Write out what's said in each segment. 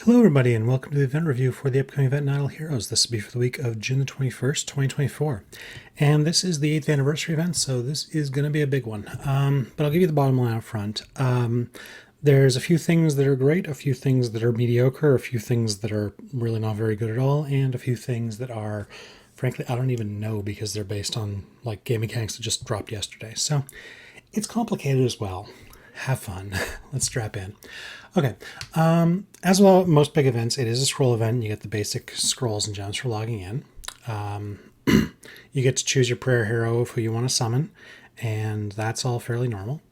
Hello everybody and welcome to the event review for the upcoming event Idle Heroes. This will be for the week of June the 21st, 2024. And this is the 8th anniversary event, so this is going to be a big one. But I'll give you the bottom line up front. There's a few things that are great, a few things that are mediocre, a few things that are really not very good at all, and a few things that are, frankly, I don't even know because they're based on like game mechanics that just dropped yesterday. So it's complicated as well. Have fun. Let's strap in. Okay. As well, most big events, it is a scroll event. You get the basic scrolls and gems for logging in. You get to choose your prayer hero of who you want to summon, and that's all fairly normal.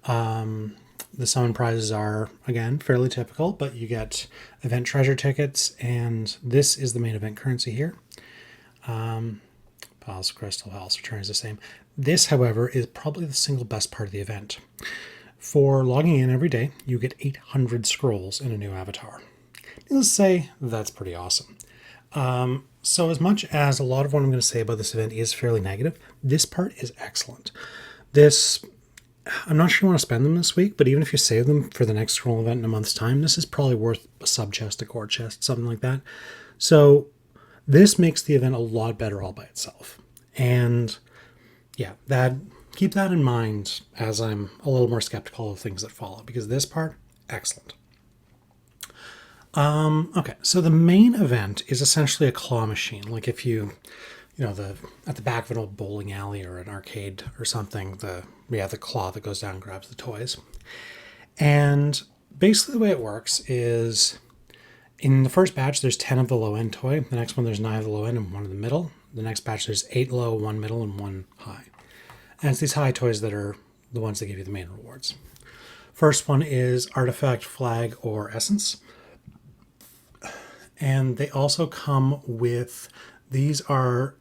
The summon prizes are, again, fairly typical, but you get event treasure tickets, and this is the main event currency here. Piles of crystal, house return is the same. This, however, is probably the single best part of the event. For logging in every day, you get 800 scrolls in a new avatar. Needless to say, that's pretty awesome. So as much as a lot of what I'm going to say about this event is fairly negative, this part is excellent. I'm not sure you want to spend them this week, but even if you save them for the next scroll event in a month's time, this is probably worth a sub chest, a core chest, something like that. So this makes the event a lot better all by itself. And yeah, keep that in mind as I'm a little more skeptical of things that follow, because this part, excellent. Okay, so the main event is essentially a claw machine. Like if at the back of an old bowling alley or an arcade or something, we have the claw that goes down and grabs the toys. And basically the way it works is in the first batch, there's 10 of the low end toy. The next one, there's 9 of the low end and 1 in the middle. The next batch, there's 8 low, 1 middle, and 1 high. And it's these high toys that are the ones that give you the main rewards. First one is Artifact, Flag, or Essence. And they also come with, these are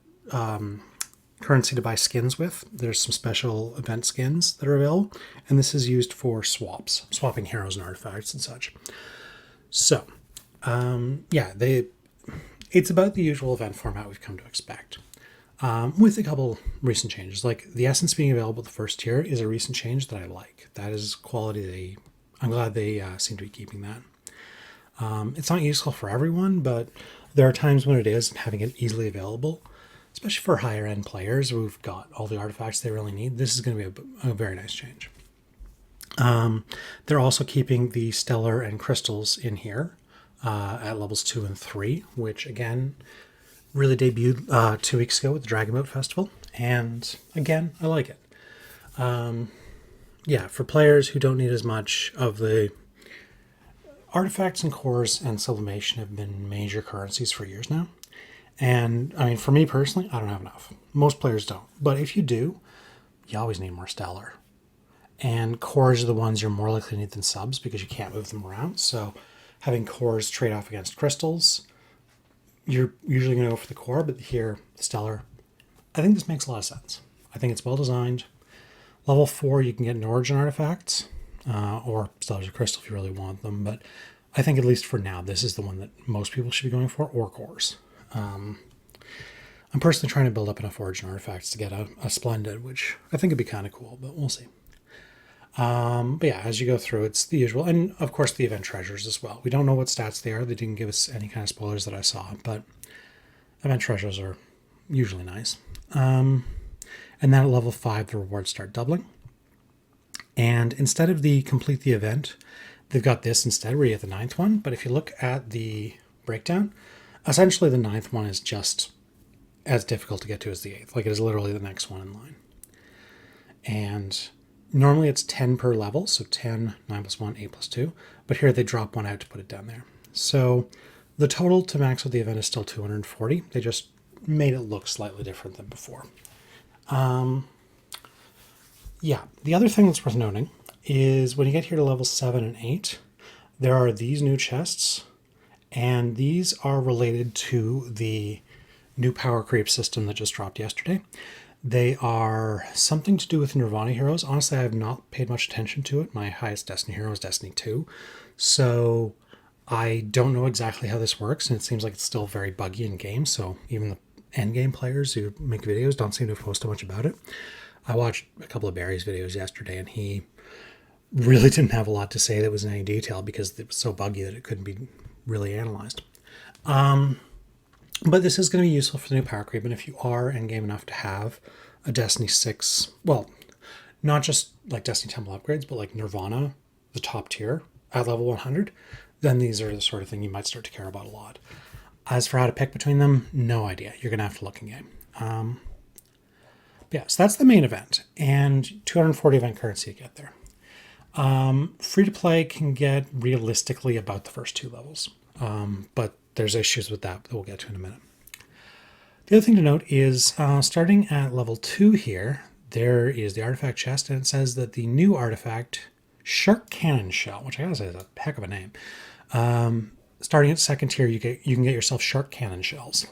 currency to buy skins with. There's some special event skins that are available. And this is used for swapping heroes and artifacts and such. So, it's about the usual event format we've come to expect. With a couple recent changes. Like the Essence being available the first tier is a recent change that I like. That is quality. I'm glad they seem to be keeping that. It's not useful for everyone, but there are times when it is, and having it easily available, especially for higher end players who've got all the artifacts they really need, this is going to be a very nice change. They're also keeping the Stellar and Crystals in here at levels 2 and 3, which again, really debuted 2 weeks ago with the Dragon Boat Festival, and again, I like it. For players who don't need as much of the artifacts and cores and sublimation have been major currencies for years now. And I mean, for me personally, I don't have enough. Most players don't. But if you do, you always need more Stellar. And cores are the ones you're more likely to need than subs because you can't move them around. So having cores trade off against crystals, you're usually going to go for the core, but here, the Stellar, I think this makes a lot of sense. I think it's well designed. Level 4, you can get an Origin artifacts, or Stellars or Crystal if you really want them, but I think at least for now, this is the one that most people should be going for, or cores. I'm personally trying to build up enough Origin artifacts to get a Splendid, which I think would be kind of cool, but we'll see. But yeah, as you go through, it's the usual. And of course, the event treasures as well. We don't know what stats they are. They didn't give us any kind of spoilers that I saw, but event treasures are usually nice. And then at level 5, the rewards start doubling. And instead of the complete the event, they've got this instead where you get the 9th one. But if you look at the breakdown, essentially the 9th one is just as difficult to get to as the 8th. Like it is literally the next one in line. And normally it's 10 per level, so 10, 9 plus 1, 8 plus 2. But here they drop one out to put it down there. So the total to max of the event is still 240. They just made it look slightly different than before. The other thing that's worth noting is when you get here to level 7 and 8, there are these new chests, and these are related to the new power creep system that just dropped yesterday. They are something to do with Nirvana heroes. Honestly, I have not paid much attention to it. My highest Destiny hero is Destiny 2. So I don't know exactly how this works, and it seems like it's still very buggy in game. So even the endgame players who make videos don't seem to post too much about it. I watched a couple of Barry's videos yesterday, and he really didn't have a lot to say that was in any detail because it was so buggy that it couldn't be really analyzed. But this is going to be useful for the new power creep, and if you are endgame enough to have a Destiny 6, well, not just like Destiny Temple upgrades, but like Nirvana, the top tier at level 100, then these are the sort of thing you might start to care about a lot. As for how to pick between them, no idea. You're going to have to look in game. Yeah, so that's the main event, and 240 event currency to get there. Free to play can get realistically about the first 2 levels, but there's issues with that we'll get to in a minute. The other thing to note is starting at level 2 here, there is the artifact chest, and it says that the new artifact, Shark Cannon Shell, which I gotta say is a heck of a name. Starting at 2nd tier, you can get yourself Shark Cannon Shells.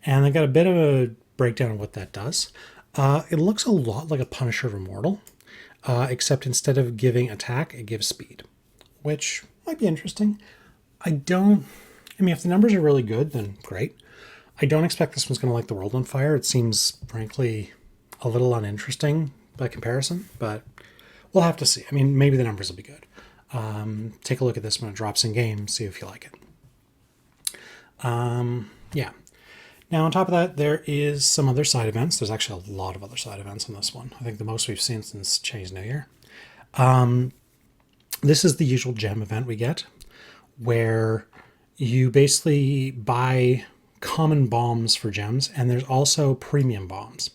And I got a bit of a breakdown of what that does. It looks a lot like a Punisher of Immortal, except instead of giving attack, it gives speed, which might be interesting. I mean, if the numbers are really good, then great. I don't expect this one's going to light the world on fire. It seems, frankly, a little uninteresting by comparison, but we'll have to see. I mean, maybe the numbers will be good. Take a look at this when it drops in game, see if you like it. Yeah. Now, on top of that, there is some other side events. There's actually a lot of other side events on this one. I think the most we've seen since Chinese New Year. This is the usual gem event we get, where you basically buy common bombs for gems, and there's also premium bombs.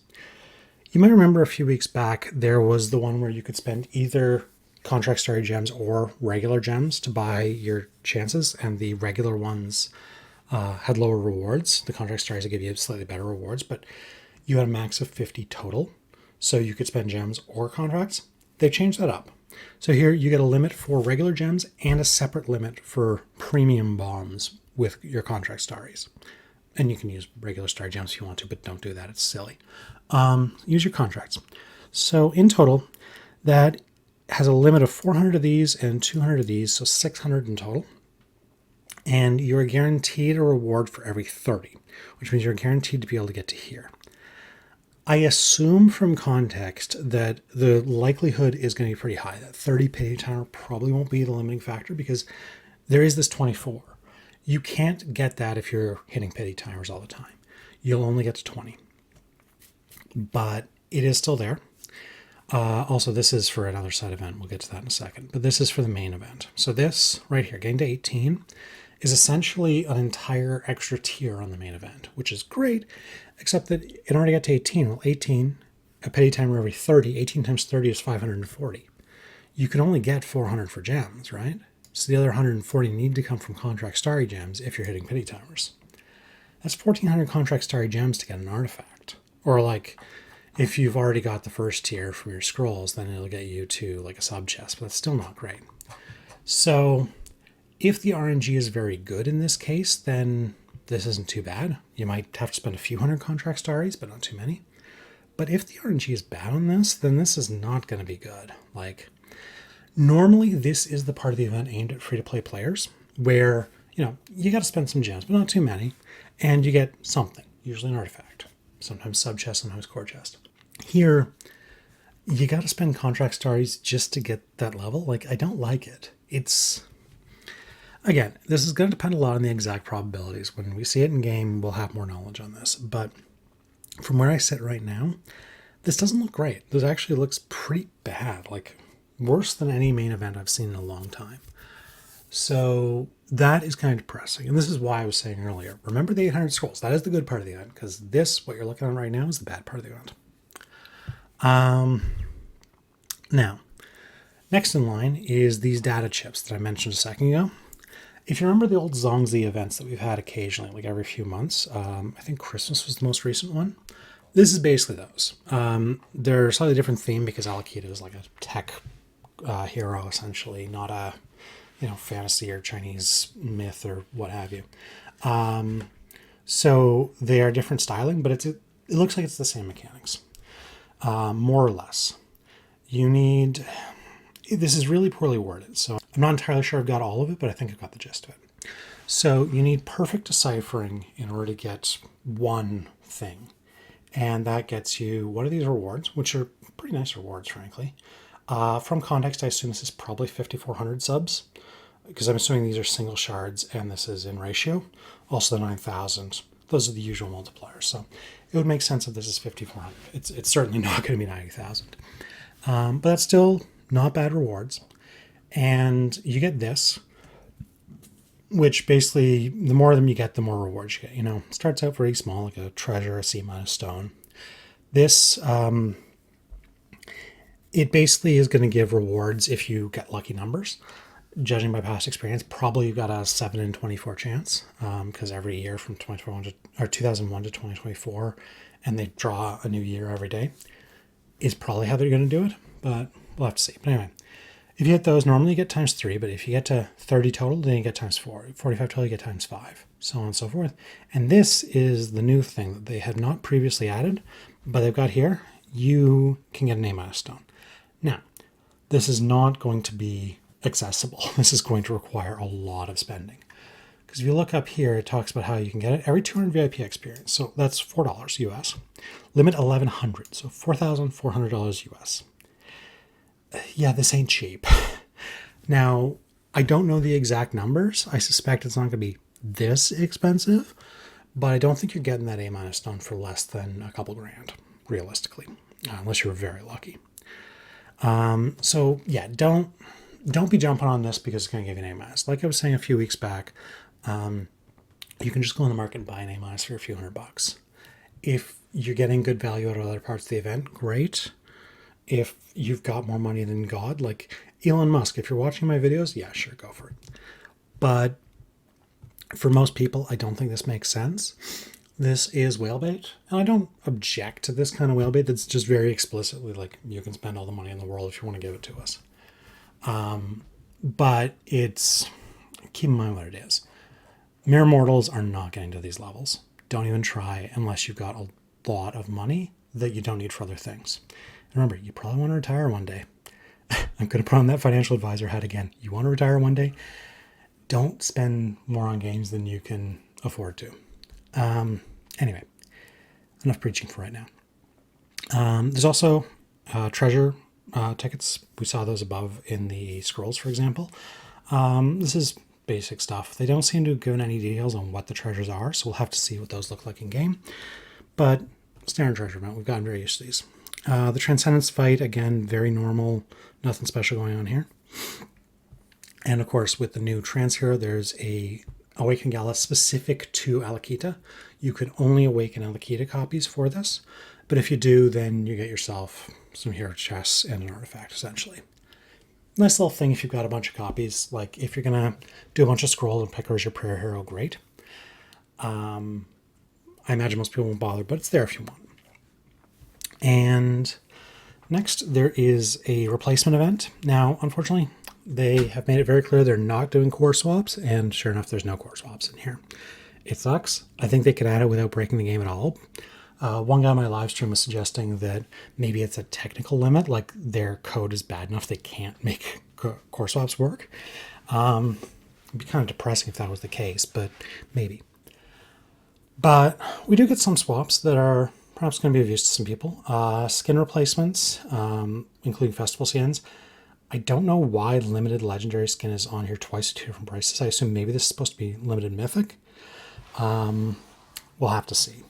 You might remember a few weeks back, there was the one where you could spend either contract starry gems or regular gems to buy your chances, and the regular ones had lower rewards. The contract stars would give you slightly better rewards, but you had a max of 50 total, so you could spend gems or contracts. They changed that up. So here you get a limit for regular gems and a separate limit for premium bombs with your contract starries. And you can use regular star gems if you want to, but don't do that. It's silly. Use your contracts. So in total, that has a limit of 400 of these and 200 of these, so 600 in total. And you're guaranteed a reward for every 30, which means you're guaranteed to be able to get to here. I assume from context that the likelihood is going to be pretty high. That 30 pity timer probably won't be the limiting factor because there is this 24. You can't get that if you're hitting pity timers all the time. You'll only get to 20. But it is still there. Also, this is for another side event. We'll get to that in a second. But this is for the main event. So this right here, getting to 18, is essentially an entire extra tier on the main event, which is great, except that it already got to 18. Well, 18, a pity timer every 30, 18 times 30 is 540. You can only get 400 for gems, right? So the other 140 need to come from contract starry gems if you're hitting pity timers. That's 1,400 contract starry gems to get an artifact. Or like, if you've already got the first tier from your scrolls, then it'll get you to like a sub chest, but that's still not great. So if the RNG is very good in this case, then this isn't too bad. You might have to spend a few hundred contract starries, but not too many. But if the RNG is bad on this, then this is not going to be good. Like, normally this is the part of the event aimed at free-to-play players, where, you know, you got to spend some gems, but not too many, and you get something, usually an artifact. Sometimes sub chest, sometimes core chest. Here, you got to spend contract starries just to get that level. Like, I don't like it. It's... Again, this is going to depend a lot on the exact probabilities. When we see it in game, we'll have more knowledge on this. But from where I sit right now, this doesn't look great. This actually looks pretty bad, like worse than any main event I've seen in a long time. So that is kind of depressing. And this is why I was saying earlier, remember the 800 scrolls. That is the good part of the event, because this, what you're looking at right now, is the bad part of the event. Now, next in line is these data chips that I mentioned a second ago. If you remember the old Zongzi events that we've had occasionally, like every few months, I think Christmas was the most recent one. This is basically those. They're a slightly different theme because Alakita is like a tech hero, essentially, not a fantasy or Chinese myth or what have you. So they are different styling, but it looks like it's the same mechanics, more or less. This is really poorly worded, so I'm not entirely sure I've got all of it, but I think I've got the gist of it. So you need perfect deciphering in order to get one thing. And that gets you one of these rewards, which are pretty nice rewards, frankly. From context, I assume this is probably 5,400 subs. because I'm assuming these are single shards and this is in ratio. Also the 9,000. Those are the usual multipliers. So it would make sense if this is 5,400. It's certainly not going to be 90,000. But that's still not bad rewards. And you get this, which basically, the more of them you get, the more rewards you get. You know, it starts out very small, like a treasure, a C- stone. This, it basically is going to give rewards if you get lucky numbers. Judging by past experience, probably you've got a 7 in 24 chance, because every year from 2001 to 2024, and they draw a new year every day, is probably how they're going to do it, but we'll have to see. But anyway, if you get those, normally you get times 3, but if you get to 30 total, then you get times 4. 45 total, you get times 5, so on and so forth. And this is the new thing that they had not previously added, but they've got here. You can get an A- stone. Now, this is not going to be accessible. This is going to require a lot of spending. Because if you look up here, it talks about how you can get it every 200 VIP experience. So that's $4 US. Limit 1,100, so $4,400 US. Yeah, this ain't cheap. Now, I don't know the exact numbers. I suspect it's not going to be this expensive, but I don't think you're getting that A- stone for less than a couple grand, realistically, unless you're very lucky. So yeah, don't be jumping on this because it's going to give you an A-. Like I was saying a few weeks back, you can just go in the market and buy an A- for a few $100. If you're getting good value out of other parts of the event, great. If you've got more money than God, like Elon Musk, if you're watching my videos, yeah, sure, go for it. But for most people, I don't think this makes sense. This is whale bait, and I don't object to this kind of whale bait that's just very explicitly like, you can spend all the money in the world if you want to give it to us. But it's, keep in mind what it is. Mere mortals are not getting to these levels. Don't even try unless you've got a lot of money that you don't need for other things. And remember, you probably want to retire one day. I'm going to put on that financial advisor hat again. You want to retire one day? Don't spend more on games than you can afford to. Anyway, enough preaching for right now. There's also treasure tickets. We saw those above in the scrolls, for example. This is basic stuff. They don't seem to have given any details on what the treasures are, so we'll have to see what those look like in game. But standard treasure amount, we've gotten very used to these. The Transcendence fight, again, very normal, nothing special going on here. And of course, with the new Trans Hero, there's a Awaken Gala specific to Alakita. You can only awaken Alakita copies for this, but if you do, then you get yourself some hero chests and an artifact, essentially. Nice little thing if you've got a bunch of copies. Like, if you're going to do a bunch of scrolls and pick her as your prayer hero, great. I imagine most people won't bother, but it's there if you want. And next, there is a replacement event. Now, unfortunately, they have made it very clear they're not doing core swaps, and sure enough, there's no core swaps in here. It sucks. I think they could add it without breaking the game at all. One guy on my live stream was suggesting that maybe it's a technical limit, like their code is bad enough they can't make core swaps work. It'd be kind of depressing if that was the case, but maybe. But we do get some swaps that are perhaps going to be of use to some people. Skin replacements, including festival skins. I don't know why limited legendary skin is on here twice at 2 different prices. I assume maybe this is supposed to be limited mythic. We'll have to see.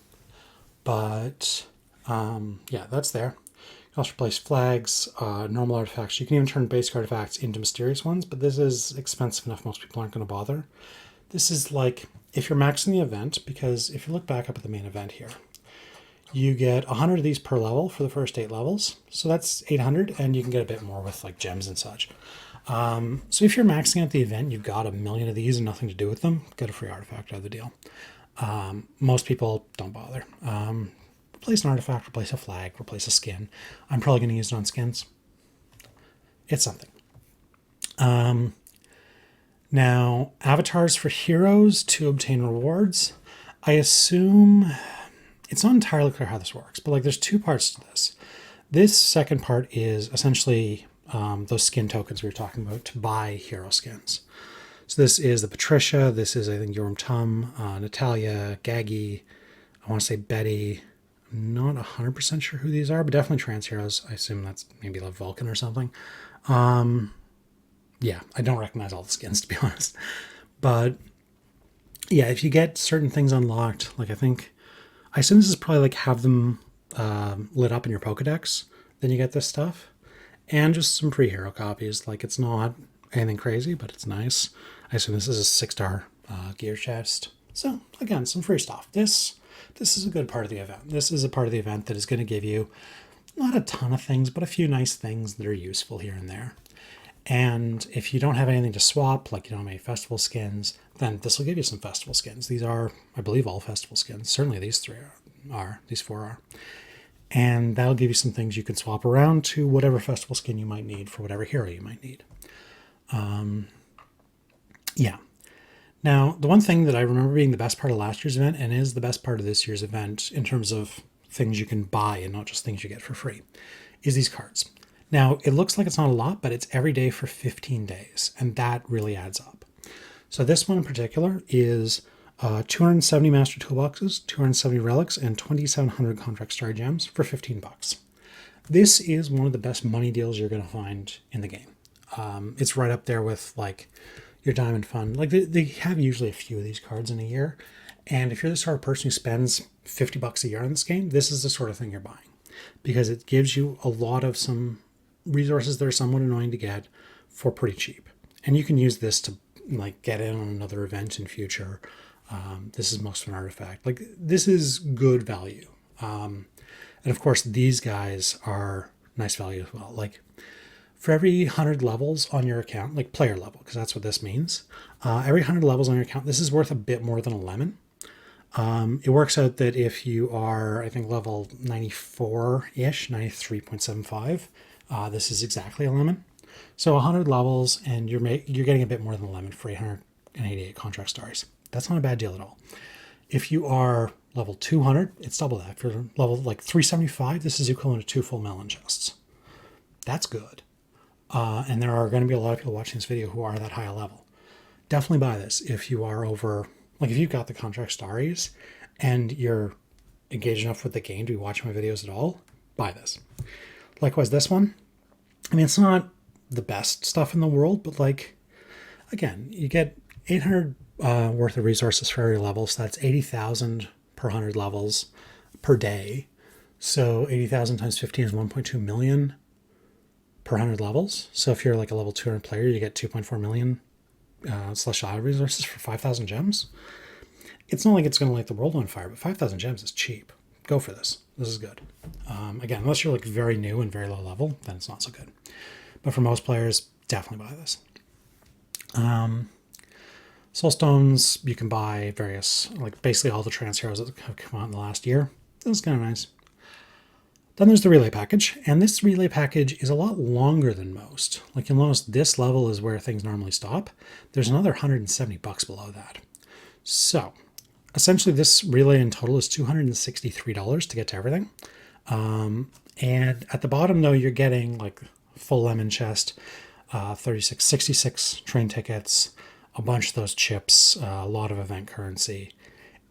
But yeah, that's there. You also replace flags, normal artifacts. You can even turn basic artifacts into mysterious ones, but this is expensive enough most people aren't going to bother. This is like, if you're maxing the event, because if you look back up at the main event here, you get 100 of these per level for the first 8 levels. So that's 800, and you can get a bit more with like gems and such. So if you're maxing out the event, you've got 1,000,000 of these and nothing to do with them, get a free artifact out of the deal. Most people don't bother. Replace an artifact, replace a flag, replace a skin. I'm probably going to use it on skins. It's something. Now, avatars for heroes to obtain rewards. I assume it's not entirely clear how this works, but like there's 2 parts to this. This second part is essentially those skin tokens we were talking about to buy hero skins. So this is the Patricia. This is, I think, Yoram Tum, Natalia, Gaggy. I want to say Betty. I'm not 100% sure who these are, but definitely trans heroes. I assume that's maybe like Vulcan or something. yeah, I don't recognize all the skins, to be honest. But yeah, if you get certain things unlocked, like I assume this is probably like have them lit up in your Pokedex, then you get this stuff. And just some free hero copies. Like, it's not anything crazy, but it's nice. I assume this is a 6-star gear chest. So, again, some free stuff. This is a good part of the event. This is a part of the event that is going to give you not a ton of things, but a few nice things that are useful here and there. And if you don't have anything to swap, like you don't have any festival skins, then this will give you some festival skins. These are, I believe, all festival skins. Certainly these these four are. And that'll give you some things you can swap around to whatever festival skin you might need for whatever hero you might need. Yeah. Now, the one thing that I remember being the best part of last year's event and is the best part of this year's event in terms of things you can buy and not just things you get for free is these cards. Now, it looks like it's not a lot, but it's every day for 15 days, and that really adds up. So this one in particular is 270 Master Toolboxes, 270 Relics, and 2,700 Contract Star Gems for $15. This is one of the best money deals you're going to find in the game. It's right up there with like your Diamond Fund. Like they have usually a few of these cards in a year, and if you're the sort of person who spends $50 a year on this game, this is the sort of thing you're buying because it gives you a lot of some resources that are somewhat annoying to get for pretty cheap, and you can use this to like get in on another event in future. This is most of an artifact. Like this is good value. And of course these guys are nice value as well. Like for every 100 levels on your account, like player level, because that's what this means. Every 100 levels on your account, this is worth a bit more than a lemon. It works out that if you are, I think, level 94-ish, 93.75, this is exactly a lemon. So 100 levels and you're getting a bit more than a lemon for 888 contract stars. That's not a bad deal at all. If you are level 200, it's double that. If you're level like 375, this is equivalent to 2 full melon chests. That's good. And there are going to be a lot of people watching this video who are that high a level. Definitely buy this if you are over, like if you've got the contract starries and you're engaged enough with the game to be watching my videos at all, buy this. Likewise, this one. I mean, it's not the best stuff in the world, but like, again, you get 800 worth of resources for every level, so that's 80,000 per 100 levels per day. So 80,000 times 15 is 1.2 million per 100 levels. So if you're like a level 200 player, you get 2.4 million celestial resources for 5,000 gems. It's not like it's going to light the world on fire, but 5,000 gems is cheap. Go for this. This is good. Again, unless you're like very new and very low level, then it's not so good. But for most players, definitely buy this. Soulstones, you can buy various, like basically all the trans heroes that have come out in the last year. This is kind of nice. Then there's the relay package, and this relay package is a lot longer than most. Like you'll notice this level is where things normally stop. There's another $170 below that. So essentially this relay in total is $263 to get to everything. And at the bottom though, you're getting like full lemon chest, 66 train tickets, a bunch of those chips, a lot of event currency,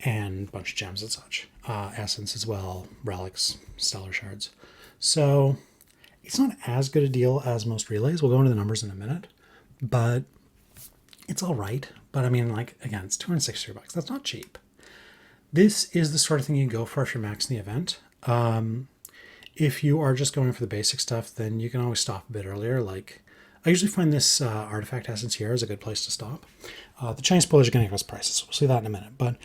and a bunch of gems and such. Essence as well, relics, stellar shards. So it's not as good a deal as most relays. We'll go into the numbers in a minute, but it's all right. But I mean, like, again, it's $263. That's not cheap. This is the sort of thing you go for if you're maxing the event. If you are just going for the basic stuff, then you can always stop a bit earlier. Like, I usually find this artifact essence here is a good place to stop. The Chinese spoilers are going to give us prices. We'll see that in a minute. But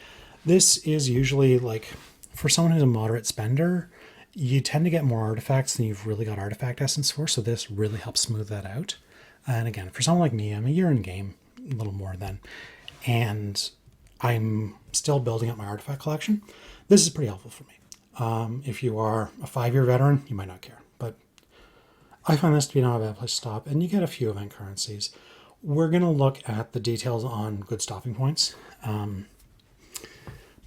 this is usually like, for someone who's a moderate spender, you tend to get more artifacts than you've really got artifact essence for. So this really helps smooth that out. And again, for someone like me, I'm a year in game, a little more than, and I'm still building up my artifact collection. This is pretty helpful for me. If you are a 5-year veteran, you might not care, but I find this to be not a bad place to stop, and you get a few event currencies. We're going to look at the details on good stopping points.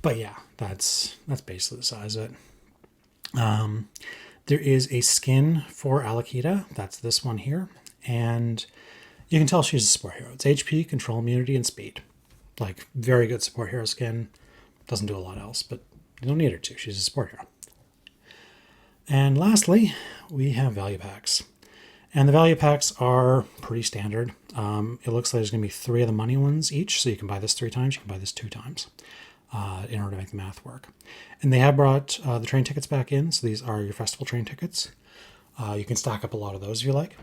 But yeah, that's basically the size of it. There is a skin for Alakita. That's this one here. And you can tell she's a support hero. It's HP, control, immunity, and speed. Like, very good support hero skin. Doesn't do a lot else, but you don't need her to. She's a support hero. And lastly, we have value packs. And the value packs are pretty standard. It looks like there's going to be 3 of the money ones each, so you can buy this 3 times, you can buy this 2 times in order to make the math work. And they have brought the train tickets back in, so these are your festival train tickets. You can stack up a lot of those if you like.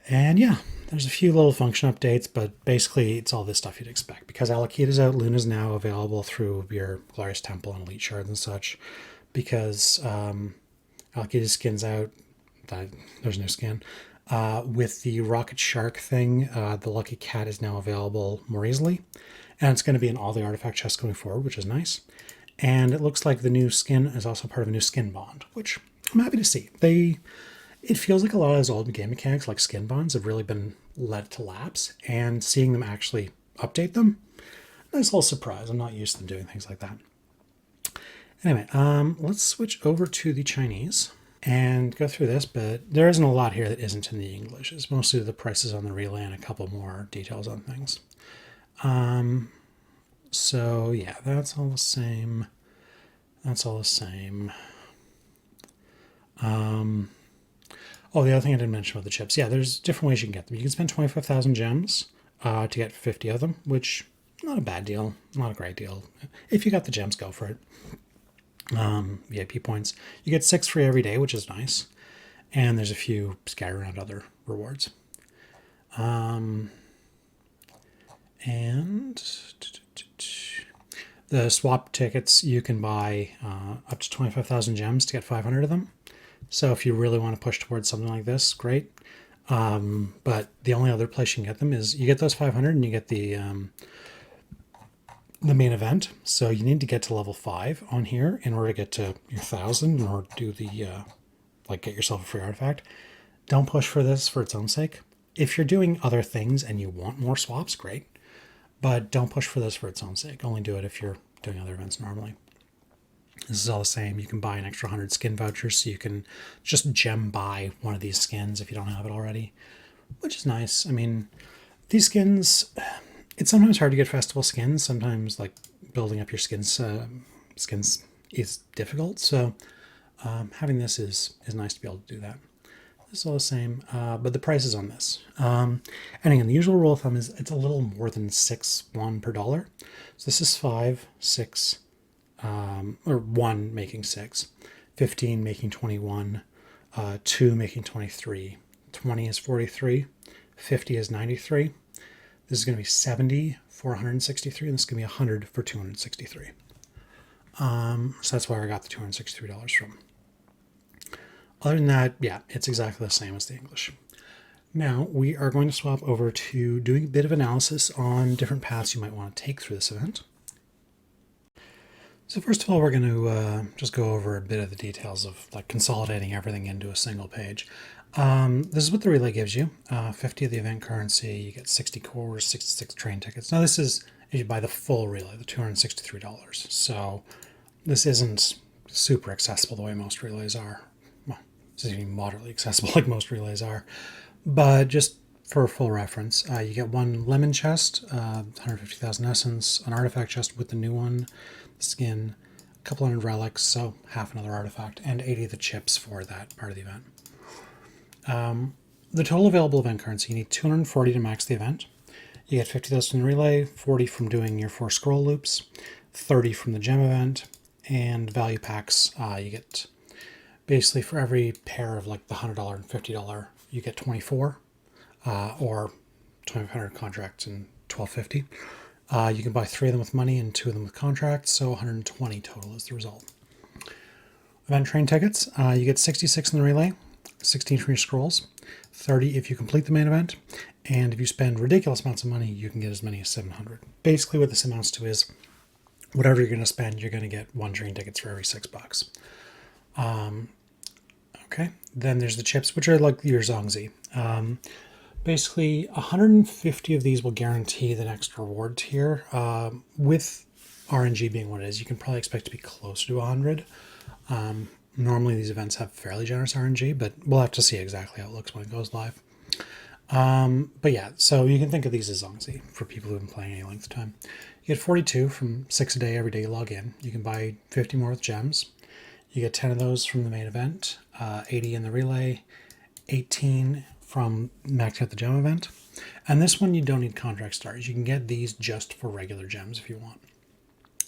And yeah, there's a few little function updates, but basically it's all this stuff you'd expect. Because Alakita's out, Luna's now available through your Glorious Temple and Elite Shards and such. Because Alakita's skin's out, there's no skin. With the Rocket Shark thing, the Lucky Cat is now available more easily. And it's going to be in all the artifact chests going forward, which is nice. And it looks like the new skin is also part of a new skin bond, which I'm happy to see. It feels like a lot of those old game mechanics, like skin bonds, have really been led to lapse, and seeing them actually update them, nice little surprise. I'm not used to them doing things like that. Anyway, let's switch over to the Chinese and go through this, but there isn't a lot here that isn't in the English. It's mostly the prices on the relay and a couple more details on things. So yeah, that's all the same. That's all the same. Oh, the other thing I didn't mention about the chips. Yeah, there's different ways you can get them. You can spend 25,000 gems to get 50 of them, which not a bad deal, not a great deal. If you got the gems, go for it. VIP points. You get 6 free every day, which is nice. And there's a few scattered around other rewards. And the swap tickets, you can buy up to 25,000 gems to get 500 of them. So if you really want to push towards something like this, great. But the only other place you can get them is you get those 500 and you get the main event. So you need to get to level 5 on here in order to get to your 1,000 in order to do the get yourself a free artifact. Don't push for this for its own sake. If you're doing other things and you want more swaps, great. But don't push for this for its own sake. Only do it if you're doing other events normally. This is all the same. You can buy an extra 100 skin vouchers, so you can just gem buy one of these skins if you don't have it already, which is nice. I mean, these skins, it's sometimes hard to get festival skins. Sometimes, like, building up your skins is difficult. So having this is nice to be able to do that. This is all the same, but the price is on this. And again, the usual rule of thumb is it's a little more than 6 won per dollar. So this is 5, 6, or 1 making 6, 15 making 21, 2 making 23, 20 is 43, 50 is 93. This is going to be 70 for 163, and this is going to be 100 for 263. So that's where I got the $263 from. Other than that, yeah, it's exactly the same as the English. Now, we are going to swap over to doing a bit of analysis on different paths you might want to take through this event. So first of all, we're going to just go over a bit of the details of like consolidating everything into a single page. This is what the relay gives you. 50 of the event currency, you get 60 cores, 66 train tickets. Now this is if you buy the full relay, the $263. So this isn't super accessible the way most relays are. Well, it's even moderately accessible like most relays are. But just for full reference, you get 1 lemon chest, 150,000 essence, an artifact chest with the new one, skin, a couple hundred relics, so half another artifact, and 80 of the chips for that part of the event. The total available event currency, you need 240 to max the event. You get 50,000 from the relay, 40 from doing your 4 scroll loops, 30 from the gem event, and value packs, you get basically for every pair of like the $100 and $50, you get 24, or 2,500 contracts and 1,250. You can buy 3 of them with money and 2 of them with contracts, so 120 total is the result. Event train tickets, you get 66 in the relay, 16 from your scrolls, 30 if you complete the main event, and if you spend ridiculous amounts of money, you can get as many as 700. Basically what this amounts to is whatever you're going to spend, you're going to get 1 train tickets for every $6. Okay, then there's the chips, which are like your Zongzi. Basically, 150 of these will guarantee the next reward tier. With RNG being what it is, you can probably expect to be closer to 100. Normally, these events have fairly generous RNG, but we'll have to see exactly how it looks when it goes live. But yeah, so you can think of these as Zongzi for people who've been playing any length of time. You get 42 from 6 a day every day you log in. You can buy 50 more with gems. You get 10 of those from the main event, 80 in the relay, 18 from maxing out the gem event. And this one you don't need contract stars. You can get these just for regular gems if you want.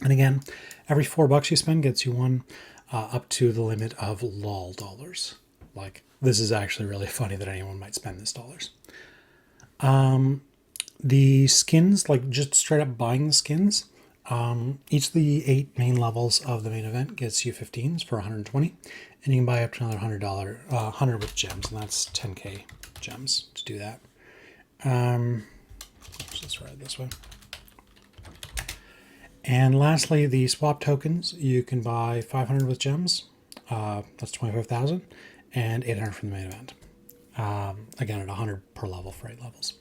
And again, every $4 you spend gets you one up to the limit of lol dollars. Like, this is actually really funny that anyone might spend this dollars. The skins, like just straight up buying the skins, each of the 8 main levels of the main event gets you 15s for 120, and you can buy up to another $100 with gems, and that's 10k gems to do that. Let's write it this way. And lastly, the swap tokens, you can buy 500 with gems, that's 25,000, and 800 from the main event. Again, at 100 per level for 8 levels.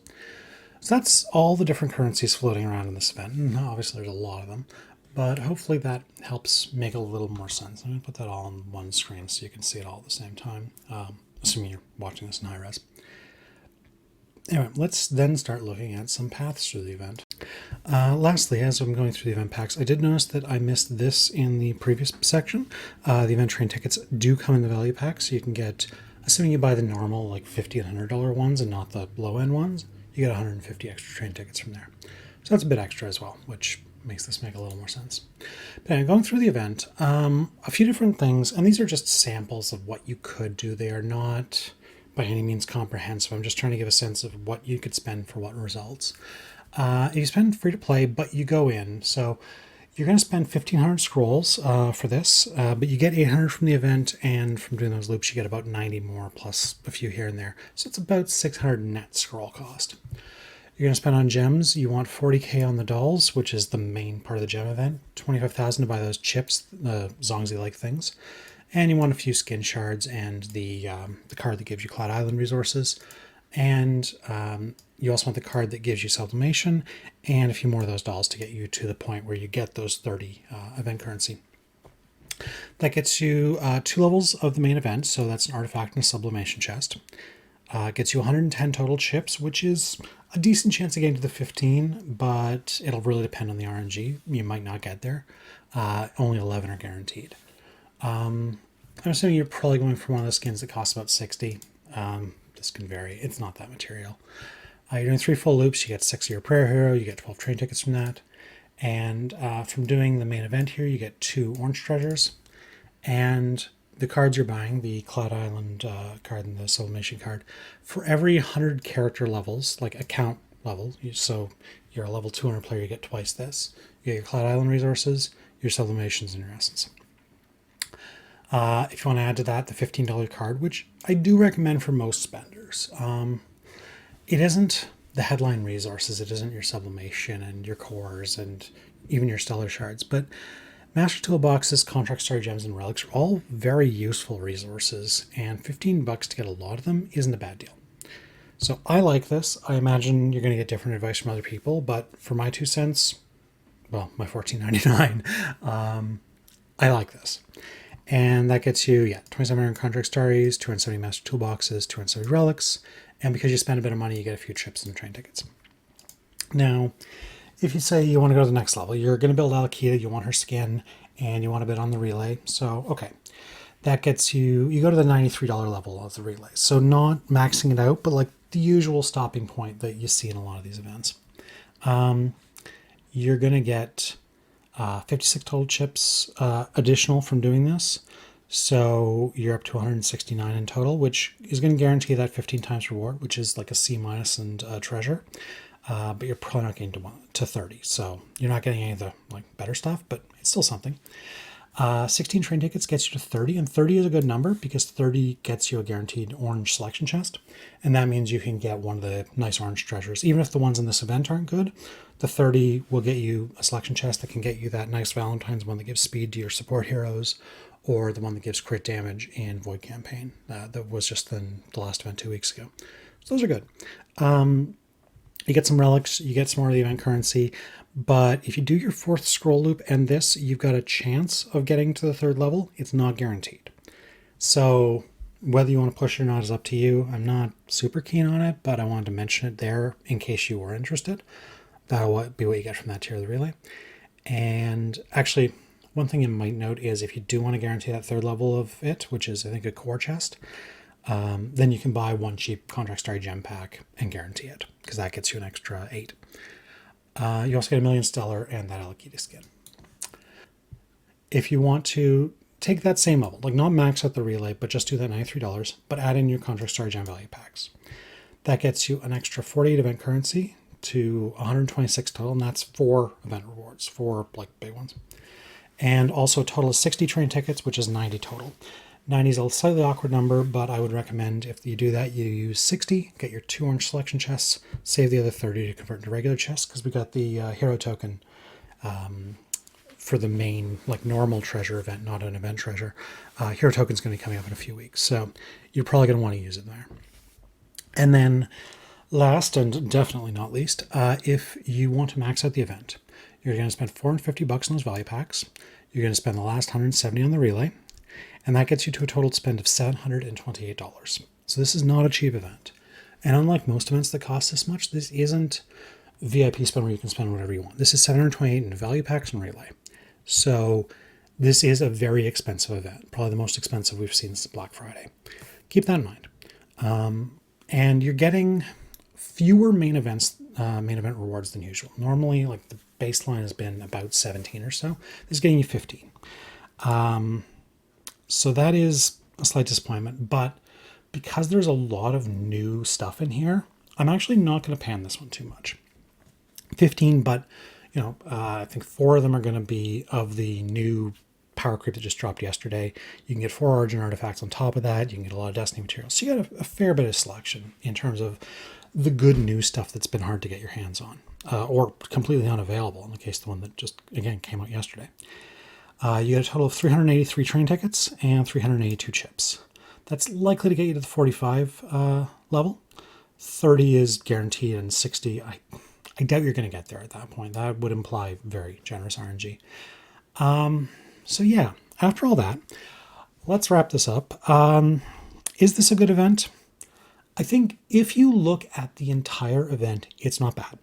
So that's all the different currencies floating around in this event. And obviously there's a lot of them, but hopefully that helps make a little more sense. I'm going to put that all on one screen so you can see it all at the same time, assuming you're watching this in high res. Anyway, let's then start looking at some paths through the event. Lastly, as I'm going through the event packs, I did notice that I missed this in the previous section. The event train tickets do come in the value pack, so you can get, assuming you buy the normal like $50 and $100 ones and not the low-end ones, you get 150 extra train tickets from there. So that's a bit extra as well, which makes this make a little more sense. But anyway, going through the event, a few different things, and these are just samples of what you could do. They are not by any means comprehensive. I'm just trying to give a sense of what you could spend for what results. If you spend free to play, but you go in, so you're going to spend 1,500 scrolls for this, but you get 800 from the event, and from doing those loops, you get about 90 more, plus a few here and there. So it's about 600 net scroll cost. You're going to spend on gems. You want 40k on the dolls, which is the main part of the gem event. 25,000 to buy those chips, the Zongzi-like things. And you want a few skin shards and the card that gives you Cloud Island resources. And you also want the card that gives you sublimation and a few more of those dolls to get you to the point where you get those 30 event currency. That gets you 2 levels of the main event, so that's an artifact and a sublimation chest. Gets you 110 total chips, which is a decent chance of getting to the 15, but it'll really depend on the RNG. You might not get there. Only 11 are guaranteed. I'm assuming you're probably going for one of the skins that costs about 60. This can vary. It's not that material. You're doing 3 full loops. You get 6 of your prayer hero. You get 12 train tickets from that. And from doing the main event here, you get 2 orange treasures. And the cards you're buying, the Cloud Island card and the sublimation card, for every 100 character levels, like account level, so you're a level 200 player, you get twice this. You get your Cloud Island resources, your sublimations, and your essence. If you want to add to that the $15 card, which I do recommend for most spenders. It isn't the headline resources, it isn't your sublimation and your cores and even your stellar shards, but Master Toolboxes, Contract Star Gems, and Relics are all very useful resources, and $15 to get a lot of them isn't a bad deal. So I like this. I imagine you're going to get different advice from other people, but for my 2 cents, well, my $14.99, I like this. And that gets you, 2,700 Contract Starries, 270 Master Toolboxes, 270 Relics, and because you spend a bit of money, you get a few chips and train tickets. Now, if you say you want to go to the next level, you're going to build Alakita, you want her skin, and you want to bid on the relay. So, okay. That gets you go to the $93 level of the relay. So not maxing it out, but like the usual stopping point that you see in a lot of these events. You're going to get 56 total chips additional from doing this. So you're up to 169 in total, which is going to guarantee that 15 times reward, which is like a C- and treasure. But you're probably not getting to 30. So you're not getting any of the better stuff, but it's still something. 16 train tickets gets you to 30, and 30 is a good number because 30 gets you a guaranteed orange selection chest. And that means you can get one of the nice orange treasures. Even if the ones in this event aren't good, the 30 will get you a selection chest that can get you that nice Valentine's one that gives speed to your support heroes, or the one that gives crit damage in Void Campaign. That was just in the last event 2 weeks ago. So those are good. You get some relics, you get some more of the event currency, but if you do your 4th scroll loop and this, you've got a chance of getting to the 3rd level. It's not guaranteed. So whether you want to push it or not is up to you. I'm not super keen on it, but I wanted to mention it there in case you were interested. That'll be what you get from that tier of the relay. And actually, one thing you might note is if you do want to guarantee that 3rd level of it, which is I think a core chest, then you can buy one cheap Contract Starry Gem pack and guarantee it, because that gets you an extra 8. You also get a Million Stellar and that Alakita skin. If you want to take that same level, like not max out the relay, but just do that $93, but add in your Contract Starry Gem value packs. That gets you an extra 48 event currency to 126 total, and that's 4 event rewards, 4 like big ones. And also a total of 60 train tickets, which is 90 total. 90 is a slightly awkward number, but I would recommend if you do that, you use 60, get your 2 orange selection chests, save the other 30 to convert into regular chests, because we got the hero token for the main, like normal treasure event, not an event treasure. Hero token's going to be coming up in a few weeks, so you're probably going to want to use it there. And then last and definitely not least, if you want to max out the event, you're going to spend $450 on those value packs. You're going to spend the last 170 on the relay, and that gets you to a total spend of $728. So this is not a cheap event. And unlike most events that cost this much, this isn't VIP spend where you can spend whatever you want. This is $728 in value packs and relay. So this is a very expensive event, probably the most expensive we've seen since Black Friday. Keep that in mind. And you're getting fewer main event rewards than usual. Normally, like the baseline has been about 17 or so. This is getting you 15. So that is a slight disappointment, but because there's a lot of new stuff in here, I'm actually not going to pan this one too much. 15, but I think 4 of them are going to be of the new power creep that just dropped yesterday. You can get 4 Origin artifacts on top of that. You can get a lot of Destiny materials. So you got a fair bit of selection in terms of the good new stuff that's been hard to get your hands on, or completely unavailable in the case of the one that just, again, came out yesterday. You get a total of 383 train tickets and 382 chips. That's likely to get you to the 45 level. 30 is guaranteed, and 60, I doubt you're going to get there at that point. That would imply very generous RNG. So yeah, after all that, let's wrap this up. Is this a good event? I think if you look at the entire event, it's not bad.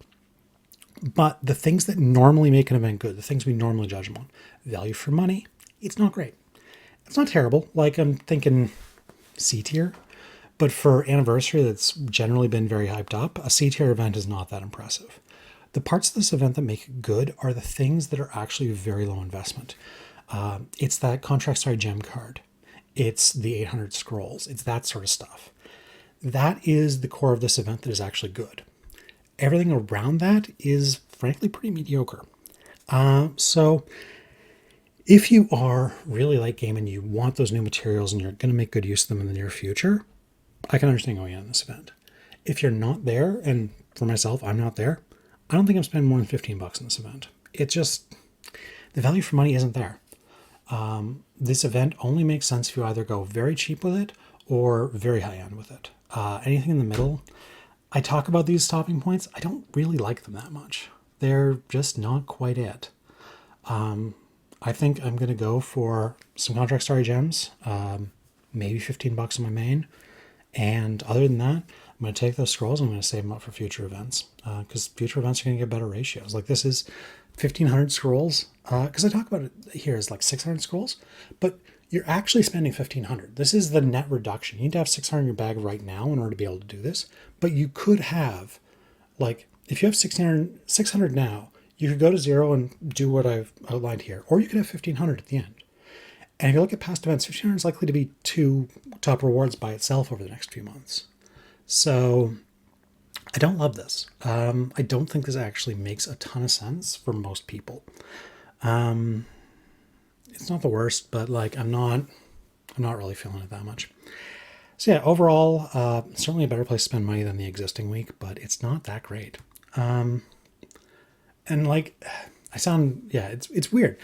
But the things that normally make an event good, the things we normally judge them on, value for money, it's not great. It's not terrible. Like, I'm thinking C tier. But for Anniversary, that's generally been very hyped up, a C tier event is not that impressive. The parts of this event that make it good are the things that are actually very low investment. It's that Contract Starry Gem card. It's the 800 scrolls. It's that sort of stuff. That is the core of this event that is actually good. Everything around that is frankly pretty mediocre. So if you are really late game and you want those new materials and you're going to make good use of them in the near future, I can understand going on this event. If you're not there, and for myself, I'm not there, I don't think I'm spending more than $15 in this event. It just, the value for money isn't there. This event only makes sense if you either go very cheap with it or very high end with it. Anything in the middle, I talk about these stopping points. I don't really like them that much. They're just not quite it. I think I'm going to go for some Contract Starry Gems, maybe $15 on my main. And other than that, I'm going to take those scrolls and I'm going to save them up for future events, because future events are going to get better ratios. Like, this is 1,500 scrolls, because I talk about it here as like 600 scrolls, but you're actually spending 1,500. This is the net reduction. You need to have 600 in your bag right now in order to be able to do this, but you could have, like, if you have 600 now, you could go to 0 and do what I've outlined here, or you could have 1,500 at the end. And if you look at past events, 1,500 is likely to be 2 top rewards by itself over the next few months. So I don't love this. I don't think this actually makes a ton of sense for most people. It's not the worst, but like I'm not really feeling it that much. So yeah, overall, certainly a better place to spend money than the existing week, but it's not that great. And like it's weird.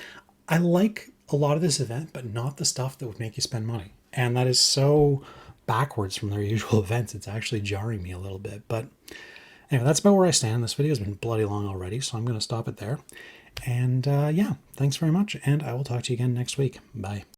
I like a lot of this event, but not the stuff that would make you spend money. And that is so backwards from their usual events. It's actually jarring me a little bit. But anyway, that's about where I stand. This video has been bloody long already, so I'm going to stop it there. And yeah, thanks very much. And I will talk to you again next week. Bye.